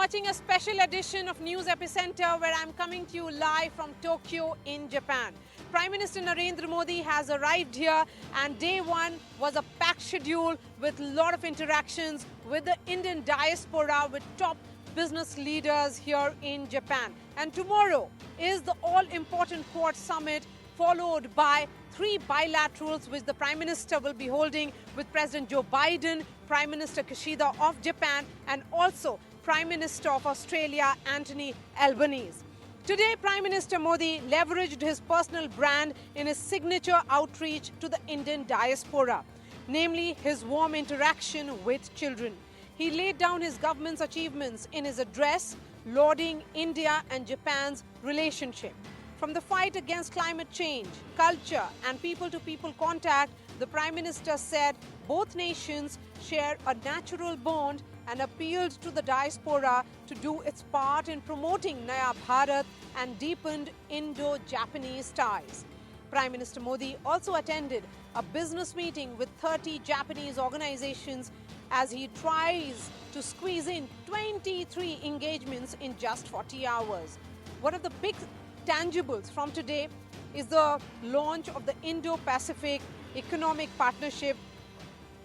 watching a special edition of News Epicenter where I'm coming to you live from Tokyo in Japan. Prime Minister Narendra Modi has arrived here and day one was a packed schedule with a lot of interactions with the Indian diaspora, with top business leaders here in Japan. And tomorrow is the all-important Quad Summit, followed by 3 bilaterals which the Prime Minister will be holding with President Joe Biden, Prime Minister Kishida of Japan and also Prime Minister of Australia, Anthony Albanese. Today, Prime Minister Modi leveraged his personal brand in his signature outreach to the Indian diaspora, namely his warm interaction with children. He laid down his government's achievements in his address, lauding India and Japan's relationship. From the fight against climate change, culture and people-to-people contact, the Prime Minister said both nations share a natural bond and appealed to the diaspora to do its part in promoting Naya Bharat and deepened Indo-Japanese ties. Prime Minister Modi also attended a business meeting with 30 Japanese organizations as he tries to squeeze in 23 engagements in just 40 hours. One of the big tangibles from today is the launch of the Indo-Pacific Economic Partnership,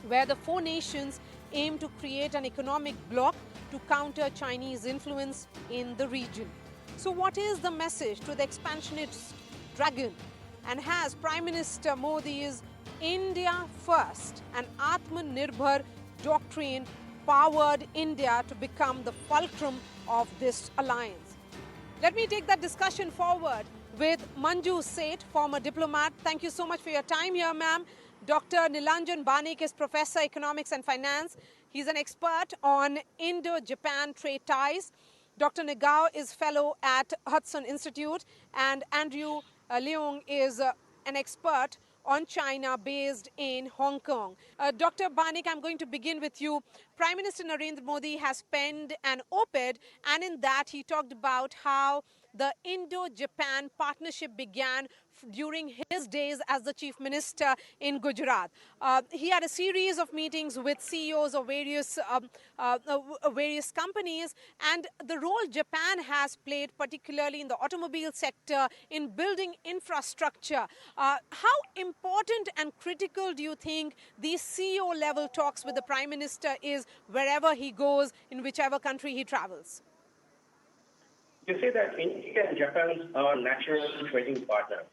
where the 4 nations aim to create an economic bloc to counter Chinese influence in the region. So what is the message to the expansionist dragon? And has Prime Minister Modi's India First and Atmanirbhar doctrine powered India to become the fulcrum of this alliance? Let me take that discussion forward with Manju Seth, former diplomat. Thank you so much for your time here, ma'am. Dr. Nilanjan Banik is Professor Economics and Finance. He's an expert on Indo-Japan trade ties. Dr. Negao is Fellow at Hudson Institute. And Andrew Leung is an expert on China based in Hong Kong. Dr. Banik, I'm going to begin with you. Prime Minister Narendra Modi has penned an op-ed, and in that he talked about how the Indo-Japan partnership began during his days as the Chief Minister in Gujarat. He had a series of meetings with CEOs of various companies, and the role Japan has played, particularly in the automobile sector, in building infrastructure. How important and critical do you think these CEO level talks with the Prime Minister is wherever he goes, in whichever country he travels? You say that India and Japan are natural trading partners.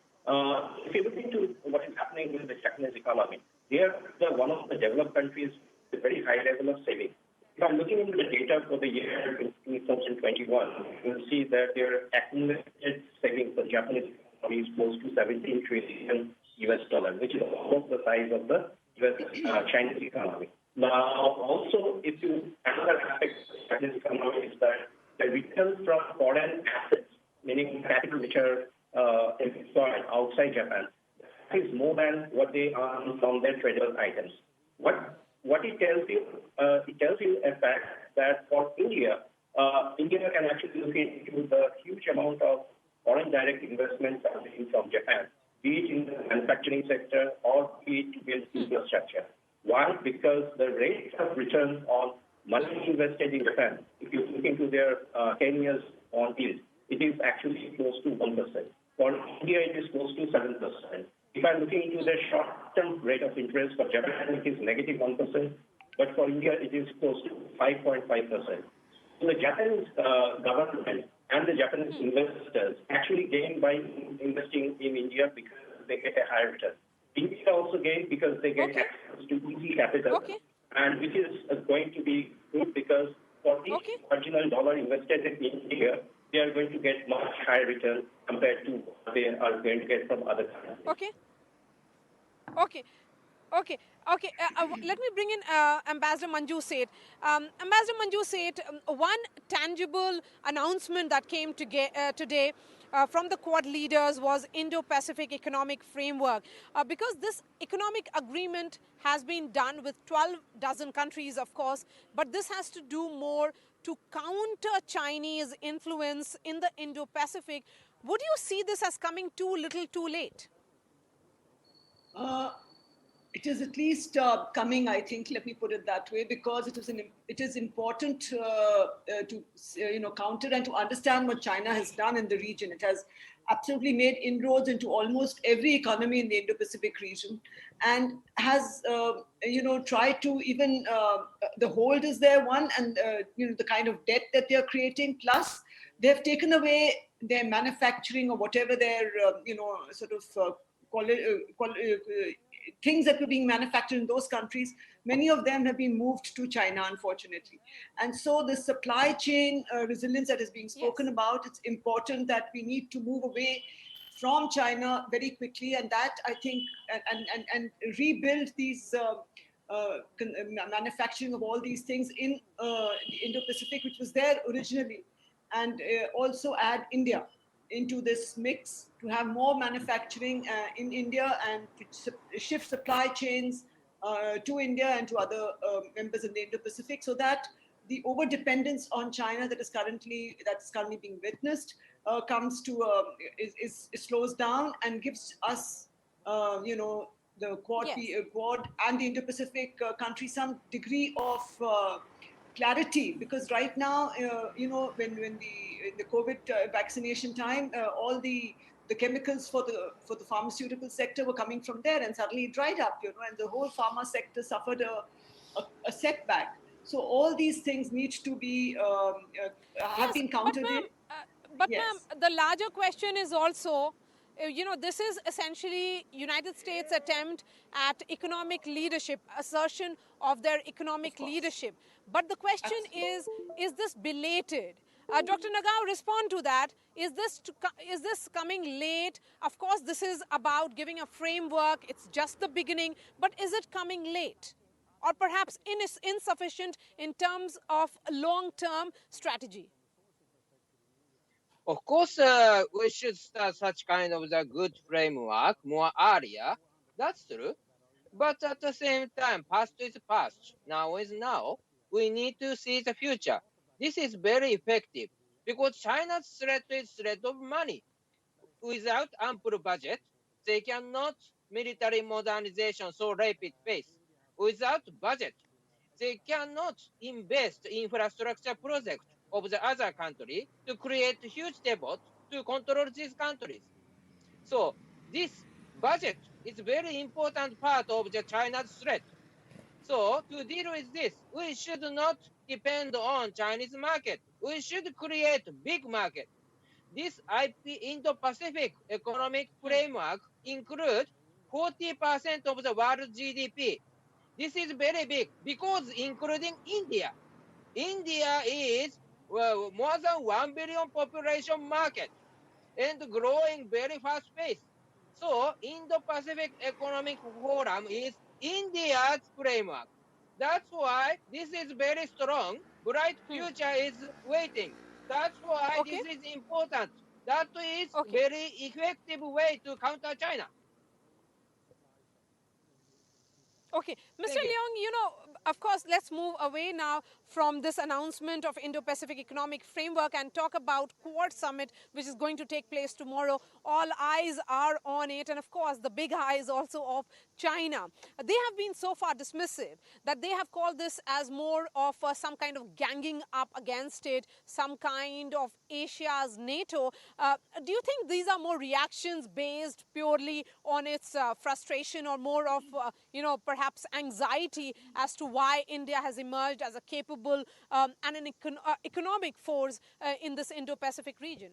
If you look into what is happening with the Japanese economy, they are one of the developed countries with a very high level of savings. If I'm looking into the data for the year 2021, you'll see that their accumulated savings for Japanese economy is close to 17 trillion US dollars, which is almost the size of the Chinese economy. Now, also, another aspect of the Japanese economy is that the returns from foreign assets, meaning capital which are employed outside Japan, is more than what they earn from their tradable items. What it tells you? It tells you, in fact, that for India, India can actually look into the huge amount of foreign direct investments coming from Japan, be it in the manufacturing sector or be it to build infrastructure. Why? Because the rate of return on money invested in Japan, if you look into their 10 years on yield, it is actually close to 1%. For India, it is close to 7%. If I'm looking into the short-term rate of interest for Japan, it is negative 1%, but for India, it is close to 5.5%. So the Japanese government and the Japanese investors actually gain by investing in India because they get a higher return. India also gains because they get access to easy capital. And which is going to be good because for each marginal dollar invested in India, they are going to get much higher return compared to what they are going to get from other countries. Let me bring in Ambassador Manju Seth. Ambassador Manju Seth, one tangible announcement that came today from the Quad leaders was Indo-Pacific Economic Framework. Because this economic agreement has been done with 12 dozen countries, of course, but this has to do more to counter Chinese influence in the Indo-Pacific. Would you see this as coming too little too late? it is at least coming, I think. Let me put it that way, because it is important to counter and to understand what China has done in the region. It has absolutely made inroads into almost every economy in the Indo-Pacific region, and has tried to even the hold is there one, and the kind of debt that they are creating. Plus, they have taken away their manufacturing or whatever their sort of things that were being manufactured in those countries. Many of them have been moved to China, unfortunately. And so the supply chain resilience that is being spoken about, it's important that we need to move away from China very quickly, and that, I think, and rebuild these manufacturing of all these things in the Indo-Pacific, which was there originally, and also add India into this mix to have more manufacturing in India, and to shift supply chains to India and to other members in the Indo-Pacific, so that the over dependence on China that's currently being witnessed comes to slows down and gives us the Quad and the Indo-Pacific countries some degree of clarity, because right now, when the COVID vaccination time, all the chemicals for the pharmaceutical sector were coming from there, and suddenly it dried up, and the whole pharma sector suffered a setback. So all these things need to be have been countered in. But Yes. ma'am, the larger question is also, this is essentially United States' attempt at economic leadership, assertion of their economic leadership. But the question is this belated? Dr. Nagao, respond to that. Is this coming late? Of course, this is about giving a framework. It's just the beginning. But is it coming late? Or perhaps insufficient in terms of long-term strategy? Of course, we should start such kind of the good framework more earlier. That's true. But at the same time, past is past. Now is now. We need to see the future. This is very effective because China's threat is threat of money. Without ample budget, they cannot military modernization so rapid pace. Without budget, they cannot invest in infrastructure projects of the other country to create huge debt to control these countries. So this budget is very important part of the China's threat. So to deal with this, we should not depend on Chinese market. We should create big market. This IP Indo-Pacific economic framework includes 40% of the world GDP. This is very big because including India. India is more than 1 billion population market and growing very fast pace. So Indo-Pacific Economic Forum is India's framework. That's why this is very strong. Bright future is waiting. That's why Okay. this is important. That is Okay. very effective way to counter China. Okay, Mr. Leong, of course, let's move away now from this announcement of Indo-Pacific Economic Framework and talk about Quad Summit, which is going to take place tomorrow. All eyes are on it, and of course, the big eyes also of China. They have been so far dismissive that they have called this as more of some kind of ganging up against it, some kind of Asia's NATO. Do you think these are more reactions based purely on its frustration, or more of, perhaps anxiety as to why India has emerged as a capable and an economic force in this Indo-Pacific region?